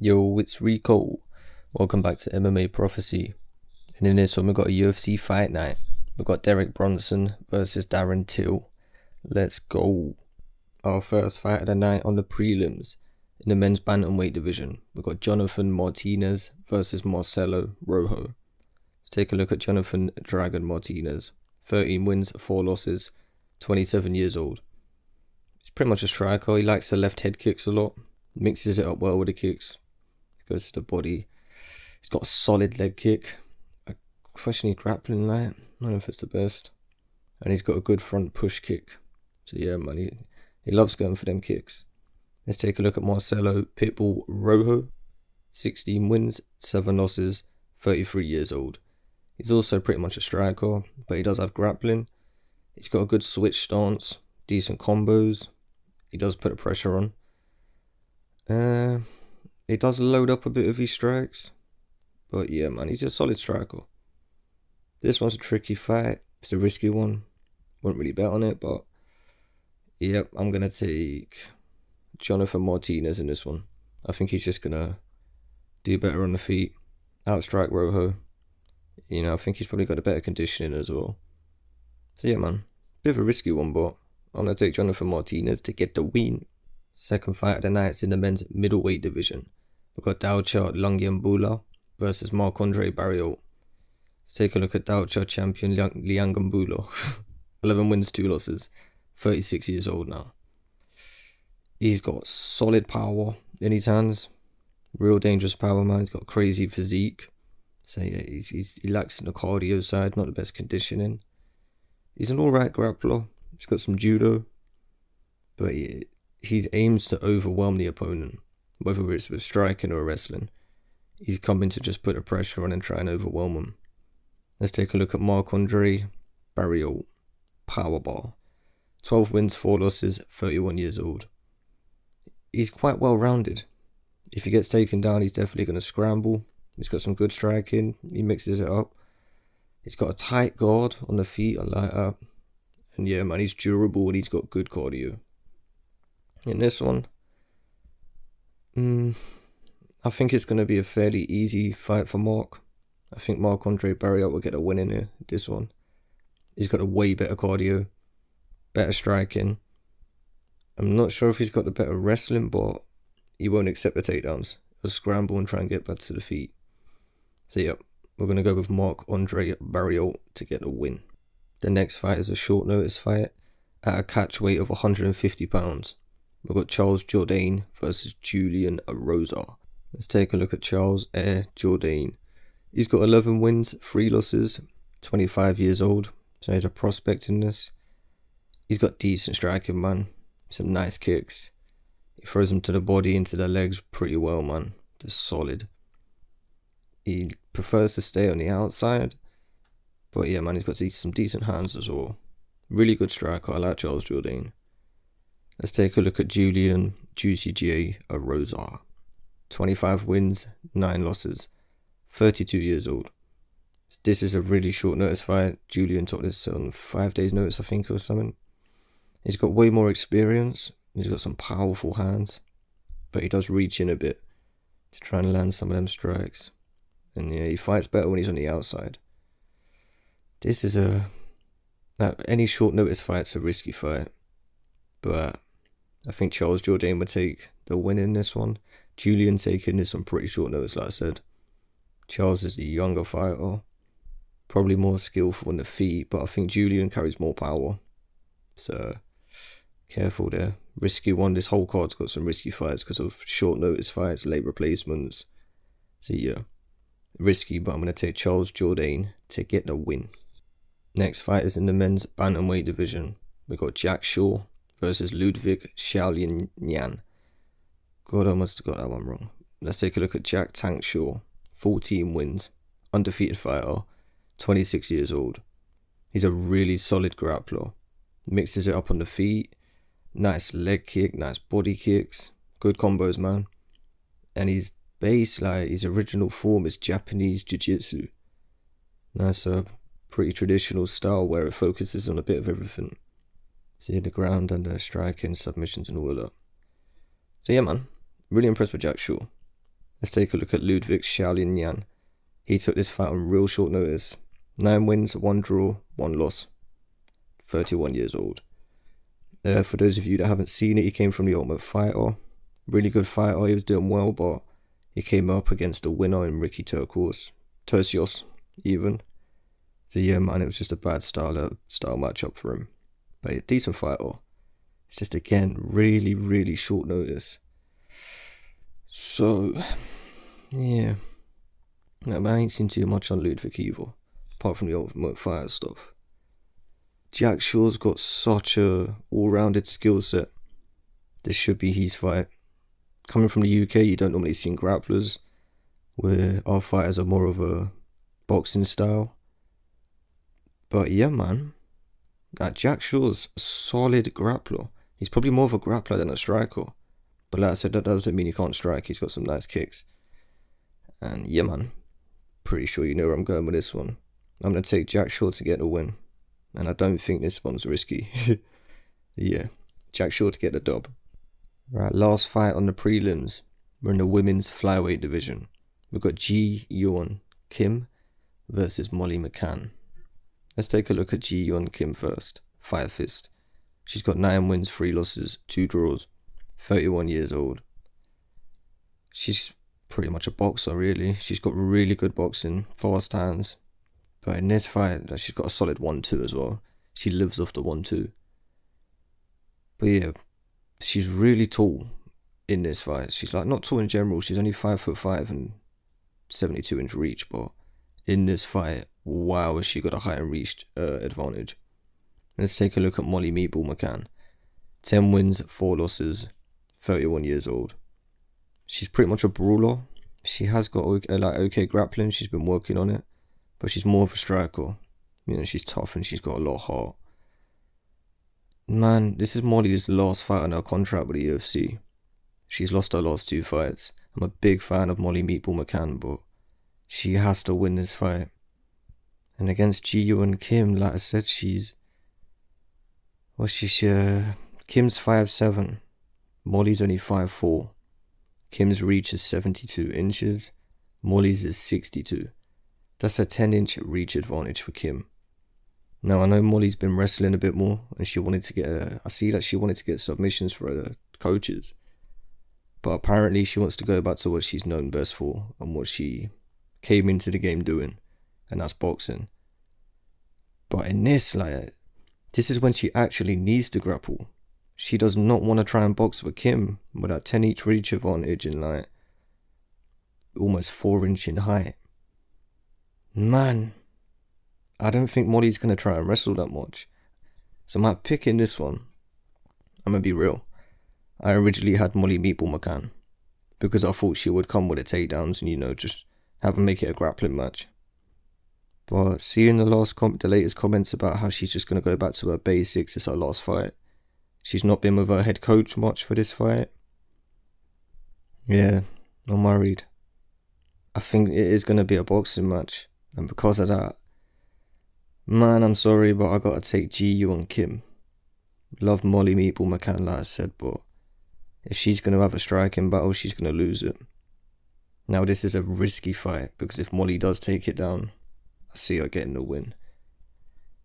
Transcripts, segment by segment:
Yo, it's Rico. Welcome back to MMA Prophecy. And in this one, we got a UFC fight night. We got Derek Brunson versus Darren Till. Let's go. Our first fight of the night on the prelims. In the men's bantamweight division, we got Jonathan Martinez versus Marcelo Rojo. Let's take a look at Jonathan Dragon Martinez. 13 wins, 4 losses, 27 years old. He's pretty much a striker. He likes the left head kicks a lot. Mixes it up well with the kicks. Goes to the body. He's got a solid leg kick. I question his grappling light. I don't know if it's the best. And he's got a good front push kick. So yeah, man, he loves going for them kicks. Let's take a look at Marcelo Pitbull Rojo. 16 wins, 7 losses, 33 years old. He's also pretty much a striker, but he does have grappling. He's got a good switch stance, decent combos. He does put a pressure on. He does load up a bit of his strikes. But yeah, man, he's a solid striker. This one's a tricky fight. It's a risky one. Wouldn't really bet on it, but yep, I'm going to take Jonathan Martinez in this one. I think he's just going to do better on the feet. Outstrike Rojo. You know, I think he's probably got a better conditioning as well. So yeah, man, bit of a risky one, but I'm going to take Jonathan Martinez to get the win. Second fight of the night is in the men's middleweight division. We've got Dalcha Lungiambula versus Marc-Andre Barriault. Let's take a look at Dalcha champion Lungiambula. 11 wins, 2 losses. 36 years old now. He's got solid power in his hands. Real dangerous power, man. He's got crazy physique. So yeah, he lacks in the cardio side, not the best conditioning. He's an alright grappler. He's got some judo. But he aims to overwhelm the opponent, whether it's with striking or wrestling. He's coming to just put a pressure on and try and overwhelm him. Let's take a look at Marc-Andre Barriault. Powerbar. 12 wins, 4 losses, 31 years old. He's quite well rounded. If he gets taken down, he's definitely going to scramble. He's got some good striking. He mixes it up. He's got a tight guard on the feet, I like that. And yeah, man, he's durable and he's got good cardio. In this one, I think it's going to be a fairly easy fight for Marc. I think Marc-Andre Barriault will get a win in here, this one. He's got a way better cardio, better striking. I'm not sure if he's got the better wrestling, but he won't accept the takedowns. He'll scramble and try and get back to the feet. So yeah, we're going to go with Marc-Andre Barriault to get the win. The next fight is a short notice fight at a catch weight of 150 pounds. We've got Charles Jourdain versus Julian Erosa. Let's take a look at Charles Jourdain. He's got 11 wins, 3 losses, 25 years old. So he's a prospect in this. He's got decent striking, man. Some nice kicks. He throws them to the body, into the legs pretty well, man. Just solid. He prefers to stay on the outside. But yeah, man, he's got some decent hands as well. Really good striker. I like Charles Jourdain. Let's take a look at Julian Juicy J Erosa. 25 wins, 9 losses, 32 years old. This is a really short notice fight. Julian took this on 5 days notice, I think, or something. He's got way more experience. He's got some powerful hands. But he does reach in a bit to try and land some of them strikes. And yeah, he fights better when he's on the outside. This is any short notice fight's a risky fight. But I think Charles Jourdain would take the win in this one. Julian taking this on pretty short notice, like I said. Charles is the younger fighter. Probably more skillful on the feet, but I think Julian carries more power. So, careful there. Risky one. This whole card's got some risky fights because of short notice fights, late replacements. So yeah, risky, but I'm going to take Charles Jourdain to get the win. Next fight is in the men's bantamweight division. We got Jack Shaw versus Ludwig Xiaolian. God, I must have got that one wrong. Let's take a look at Jack Tank Shaw. 14 wins, undefeated fighter, 26 years old. He's a really solid grappler. Mixes it up on the feet. Nice leg kick, nice body kicks. Good combos, man. And his base, like his original form, is Japanese Jiu-Jitsu. Nice, pretty traditional style where it focuses on a bit of everything. See the ground and the striking, submissions and all of that. So yeah, man, really impressed with Jack Shaw. Let's take a look at Ludwig Shaolin Yan. He took this fight on real short notice. 9 wins, 1 draw, 1 loss. 31 years old. For those of you that haven't seen it, he came from the Ultimate Fighter. Really good fighter, he was doing well, but he came up against a winner in Ricky Tercios, even. So yeah, man, it was just a bad style matchup for him. But a decent fighter. It's just, again, really, really short notice. So, yeah. No, I ain't seen too much on Ludwig either, apart from the Ultimate Fighter stuff. Jack Shaw's got such a all-rounded skill set. This should be his fight. Coming from the UK, you don't normally see grapplers, where our fighters are more of a boxing style. But yeah, man, Jack Shaw's a solid grappler. He's probably more of a grappler than a striker. But like I said, that doesn't mean he can't strike. He's got some nice kicks. And yeah, man, pretty sure you know where I'm going with this one. I'm going to take Jack Shaw to get the win. And I don't think this one's risky. Yeah, Jack Shaw to get the dub. Right, last fight on the prelims. We're in the women's flyweight division. We've got Ji Yeon Kim versus Molly McCann. Let's take a look at Ji Yeon Kim first. Fire Fist. She's got 9 wins, 3 losses, 2 draws. 31 years old. She's pretty much a boxer, really. She's got really good boxing, fast hands. But in this fight, she's got a solid 1-2 as well. She lives off the 1-2. But yeah, she's really tall in this fight. She's like not tall in general. She's only 5'5" and 72-inch reach. But in this fight, wow, has she got a height and reach advantage. Let's take a look at Molly Meatball McCann. 10 wins, 4 losses, 31 years old. She's pretty much a brawler. She has got okay grappling. She's been working on it. But she's more of a striker. You know, she's tough and she's got a lot of heart. Man, this is Molly's last fight on her contract with the UFC. She's lost her last 2 fights. I'm a big fan of Molly Meatball McCann, but she has to win this fight. And against Ji Yeon Kim, like I said, Kim's 5'7". Molly's only 5'4". Kim's reach is 72 inches. Molly's is 62. That's a 10-inch reach advantage for Kim. Now, I know Molly's been wrestling a bit more, and she wanted to get I see that she wanted to get submissions for her coaches. But apparently she wants to go back to what she's known best for, and what she came into the game doing, and that's boxing. But in this, this is when she actually needs to grapple. She does not want to try and box with Kim with that 10-inch reach advantage and almost 4-inch in height. Man, I don't think Molly's going to try and wrestle that much. So my pick in this one, I'm going to be real. I originally had Molly Meatball McCann because I thought she would come with the takedowns and, you know, just have her make it a grappling match. But seeing the latest comments about how she's just going to go back to her basics, it's her last fight. She's not been with her head coach much for this fight. Yeah, I'm worried. I think it is going to be a boxing match. And because of that, man, I'm sorry, but I got to take Ji Yeon Kim. Love Molly Meatball McCann, like I said, but if she's going to have a striking battle, she's going to lose it. Now, this is a risky fight, because if Molly does take it down, I see her getting the win.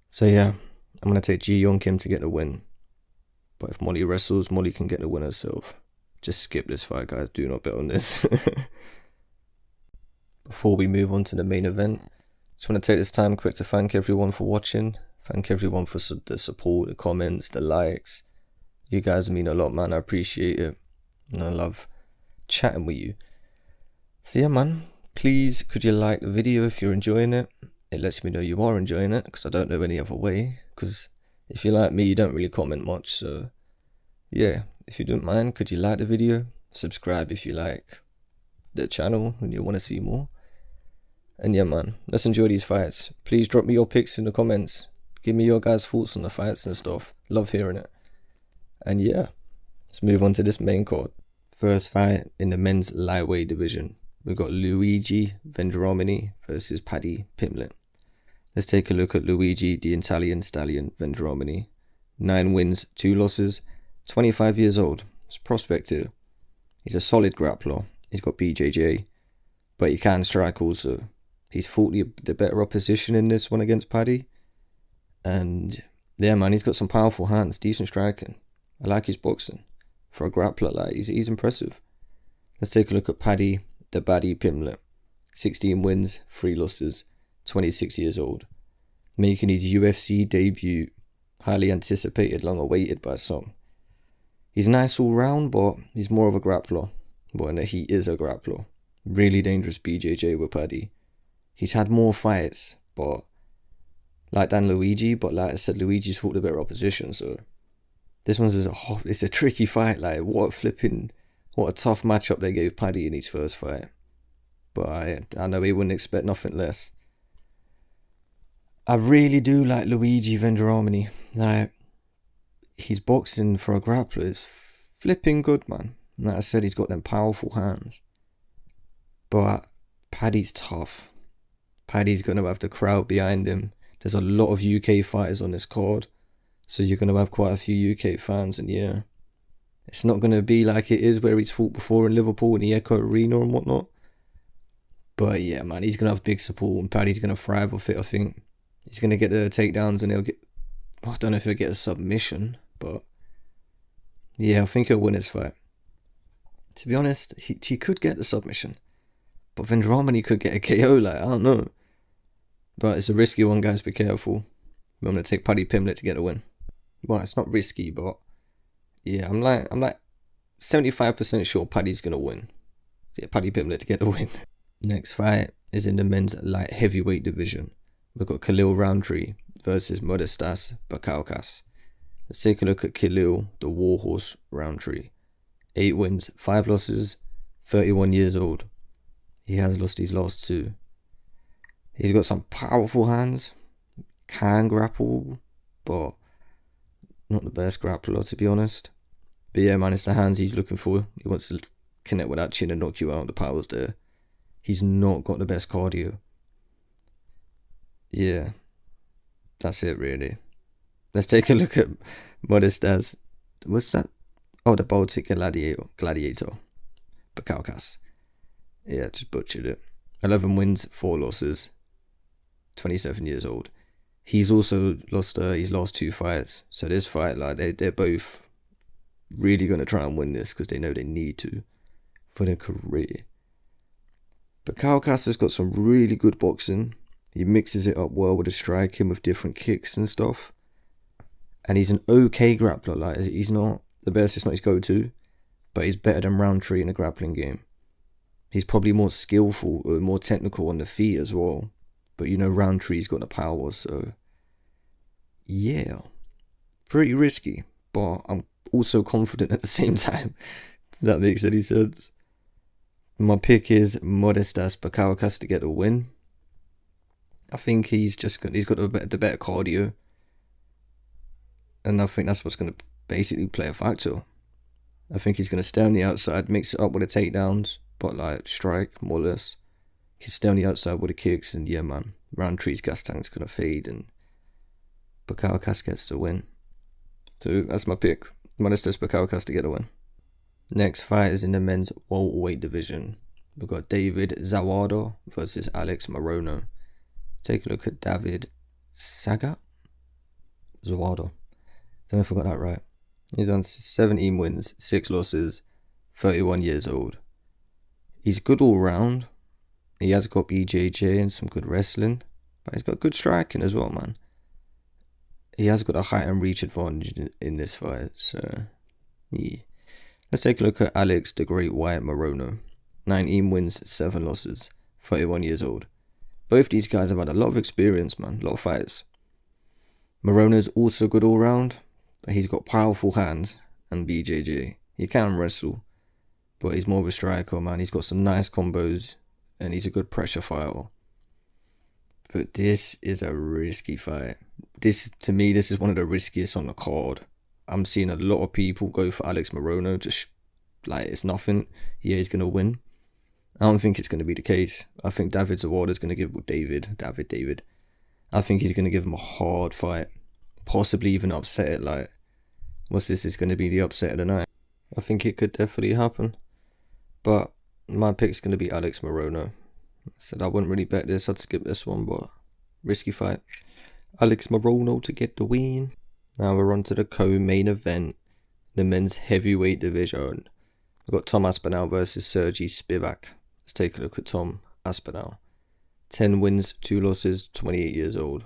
So yeah, I'm going to take Ji Yeon Kim to get the win. But if Molly wrestles, Molly can get the win herself. Just skip this fight, guys. Do not bet on this. Before we move on to the main event, just want to take this time quick to thank everyone for watching. Thank everyone for the support, the comments, the likes. You guys mean a lot, man. I appreciate it. And I love chatting with you. So yeah, man. Please, could you like the video if you're enjoying it? It lets me know you are enjoying it, because I don't know any other way. Because if you're like me, you don't really comment much. So yeah, if you don't mind, could you like the video? Subscribe if you like the channel and you want to see more. And yeah, man, let's enjoy these fights. Please drop me your picks in the comments. Give me your guys' thoughts on the fights and stuff. Love hearing it. And yeah, let's move on to this main card. First fight in the men's lightweight division. We've got Luigi Vendramini versus Paddy Pimblett. Let's take a look at Luigi, the Italian stallion Vendramini. 9 wins, 2 losses, 25 years old. He's a prospect here. He's a solid grappler. He's got BJJ. but he can strike also. He's fought the better opposition in this one against Paddy. And yeah, man, he's got some powerful hands, decent striking. I like his boxing. For a grappler, like, he's impressive. Let's take a look at Paddy the Baddy Pimblett. 16 wins, 3 losses, 26 years old. Making his UFC debut. Highly anticipated, long awaited by some. He's nice all round, but he's more of a grappler. Well, no, he is a grappler. Really dangerous BJJ with Paddy. He's had more fights, but like Dan Luigi, but like I said, Luigi's fought a better opposition, so this one's it's a tricky fight. Like, what a tough matchup they gave Paddy in his first fight. But I know he wouldn't expect nothing less. I really do like Luigi Vendramini. Like, his boxing for a grappler is flipping good, man. Like I said, he's got them powerful hands. But Paddy's tough. Paddy's going to have the crowd behind him. There's a lot of UK fighters on this card, so you're going to have quite a few UK fans, and yeah, it's not going to be like it is where he's fought before in Liverpool in the Echo Arena and whatnot. But yeah, man, he's going to have big support, and Paddy's going to thrive with it, I think. He's going to get the takedowns, and I don't know if he'll get a submission, but yeah, I think he'll win his fight. To be honest, he could get the submission, but Vendramini could get a KO, like, I don't know. But it's a risky one, guys, be careful. I'm going to take Paddy Pimblett to get a win. Well, it's not risky, but yeah, I'm like 75% sure Paddy's going to win. So yeah, Paddy Pimblett to get the win. Next fight is in the men's light heavyweight division. We've got Khalil Roundtree versus Modestas Bukauskas. Let's take a look at Khalil, the Warhorse Roundtree. 8 wins, 5 losses, 31 years old. He has lost his last 2. He's got some powerful hands, can grapple, but not the best grappler, to be honest. But yeah, man, it's the hands he's looking for. He wants to connect with that chin and knock you out. The power's there. He's not got the best cardio. Yeah, that's it, really. Let's take a look at Modestas. What's that? Oh, the Baltic Gladiator. Bukauskas. Yeah, just butchered it. 11 wins, 4 losses. 27 years old. He's also lost his last 2 fights. So this fight, like, they're both really going to try and win this because they know they need to for their career. But Bukauskas has got some really good boxing. He mixes it up well with the striking, with different kicks and stuff. And he's an okay grappler. Like, he's not the best, it's not his go-to, but he's better than Roundtree in the grappling game. He's probably more skillful, or more technical on the feet as well. But you know, Roundtree's got the power, so yeah, pretty risky. But I'm also confident at the same time. If that makes any sense. My pick is Modestas Bukauskas to get a win. I think he's got the better cardio, and I think that's what's going to basically play a factor. I think he's going to stay on the outside, mix it up with the takedowns, but like strike more or less. He's stay on the outside with the kicks, and yeah, man, Roundtree's gas tank's going to fade, and Bukauskas gets the win. So that's my pick. Modestas Bukauskas to get a win. Next fight is in the men's welterweight division. We've got David Zawada versus Alex Morono. Take a look at David Zawada. Don't know if I got that right. He's done 17 wins, 6 losses, 31 years old. He's good all round. He has got BJJ and some good wrestling, but he's got good striking as well, man. He has got a height and reach advantage in this fight, so yeah. Let's take a look at Alex the Great White Morono. 19 wins, 7 losses, 31 years old. Both these guys have had a lot of experience, man, a lot of fights. Morono's also good all round, but he's got powerful hands and BJJ. He can wrestle, but he's more of a striker, man. He's got some nice combos, and he's a good pressure fighter. But this is a risky fight. To me, this is one of the riskiest on the card. I'm seeing a lot of people go for Alex Morono, just like it's nothing. Yeah, he's going to win. I don't think it's going to be the case. I think David Zawada is going to give David. I think he's going to give him a hard fight. Possibly even upset it. Like, what's this? Is going to be the upset of the night. I think it could definitely happen. But my pick's going to be Alex Morono. I said I wouldn't really bet this. I'd skip this one, but risky fight. Alex Morono to get the win. Now we're on to the co-main event, the men's heavyweight division. We've got Tom Aspinall versus Sergey Spivak. Let's take a look at Tom Aspinall. 10 wins, 2 losses, 28 years old.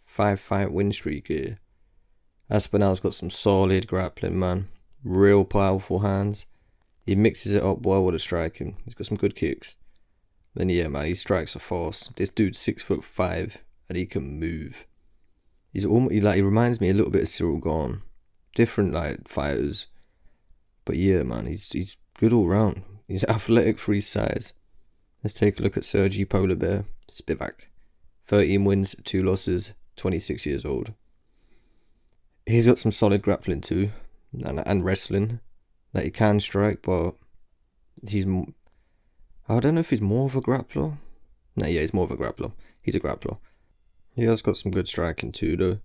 5-fight win streak here. Aspinall's got some solid grappling, man. Real powerful hands. He mixes it up well with the striking. He's got some good kicks. Then yeah, man, his strikes are fast. This dude's 6'5" and he can move. He's almost he reminds me a little bit of Cyril Gane. Different like fighters. But yeah, man, he's good all round. He's athletic for his size. Let's take a look at Sergey Polar Bear Spivak. 13 wins, 2 losses, 26 years old. He's got some solid grappling too, and wrestling. That he can strike, but I don't know if he's more of a grappler. No, yeah, he's more of a grappler. He's a grappler. He has got some good striking too, though.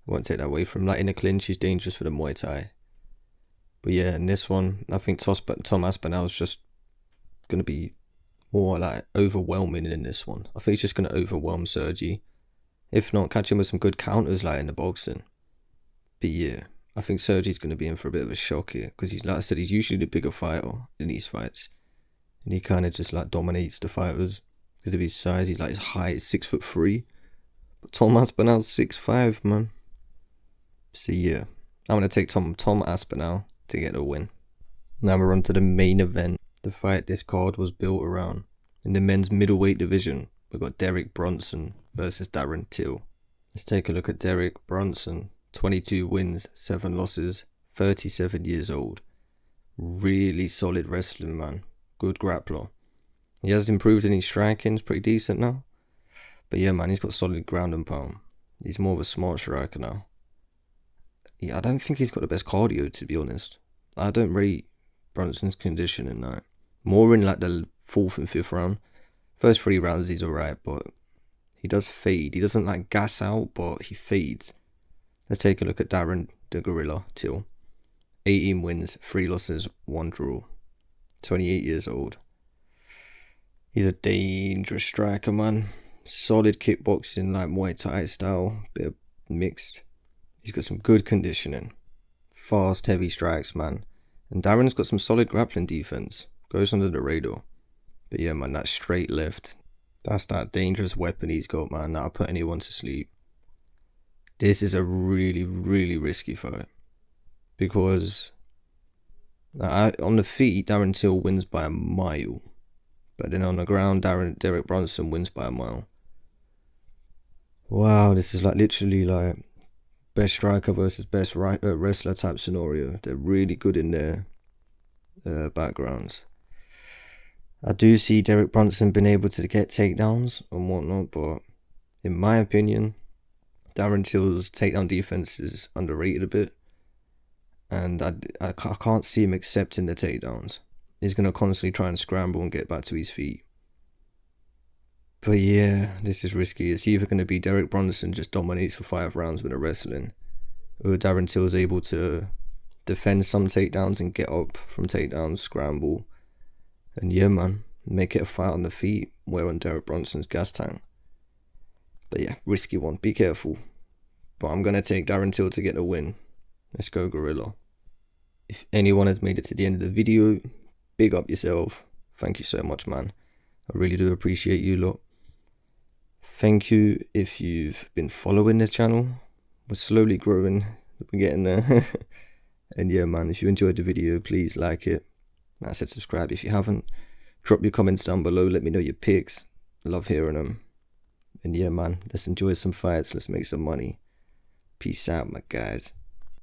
I won't take that away from him. Like in a clinch, he's dangerous for the Muay Thai. But yeah, in this one, I think Tom Aspinall's just going to be more like overwhelming in this one. I think he's just going to overwhelm Sergey. If not, catch him with some good counters like in the boxing. But yeah, I think Sergey's going to be in for a bit of a shock here. Because he's, like I said, he's usually the bigger fighter in these fights. And he kind of just like dominates the fighters. Because of his size, he's like his height is 6'3". But Tom Aspinall's 6'5", man. So yeah, I'm going to take Tom Aspinall to get a win. Now we're on to the main event. The fight this card was built around. In the men's middleweight division, we've got Derek Brunson versus Darren Till. Let's take a look at Derek Brunson. 22 wins, 7 losses, 37 years old. Really solid wrestling, man. Good grappler. He has improved in his striking, he's pretty decent now. But yeah, man, he's got solid ground and pound. He's more of a smart striker now. Yeah, I don't think he's got the best cardio, to be honest. I don't rate Brunson's condition in that. More in like the 4th and 5th round. First 3 rounds he's alright, but he does fade. He doesn't like gas out, but he fades. Let's take a look at Darren the Gorilla Till. 18 wins, 3 losses, 1 draw. 28 years old. He's a dangerous striker, man. Solid kickboxing, like Muay Thai style, bit of mixed. He's got some good conditioning. Fast, heavy strikes, man. And Darren's got some solid grappling defense. Goes under the radar. But yeah, man, that straight left. That's that dangerous weapon he's got, man. That'll put anyone to sleep. This is a really, really risky fight. Because on the feet, Darren Till wins by a mile. But then on the ground, Derek Brunson wins by a mile. Wow, this is like literally like best striker versus best wrestler type scenario. They're really good in their backgrounds. I do see Derek Brunson being able to get takedowns and whatnot, but in my opinion, Darren Till's takedown defense is underrated a bit. And I can't see him accepting the takedowns. He's going to constantly try and scramble and get back to his feet. But yeah, this is risky. It's either going to be Derek Brunson just dominates for 5 rounds with the wrestling, or Darren Till is able to defend some takedowns and get up from takedowns, scramble. And yeah, man, make it a fight on the feet, wear on Derek Brunson's gas tank. But yeah, risky one. Be careful. But I'm going to take Darren Till to get the win. Let's go, Gorilla. If anyone has made it to the end of the video, big up yourself. Thank you so much, man. I really do appreciate you lot. Thank you if you've been following the channel. We're slowly growing. We're getting there. And yeah, man, if you enjoyed the video, please like it. Like I said, subscribe if you haven't. Drop your comments down below. Let me know your picks. Love hearing them. And yeah, man, let's enjoy some fights. Let's make some money. Peace out, my guys.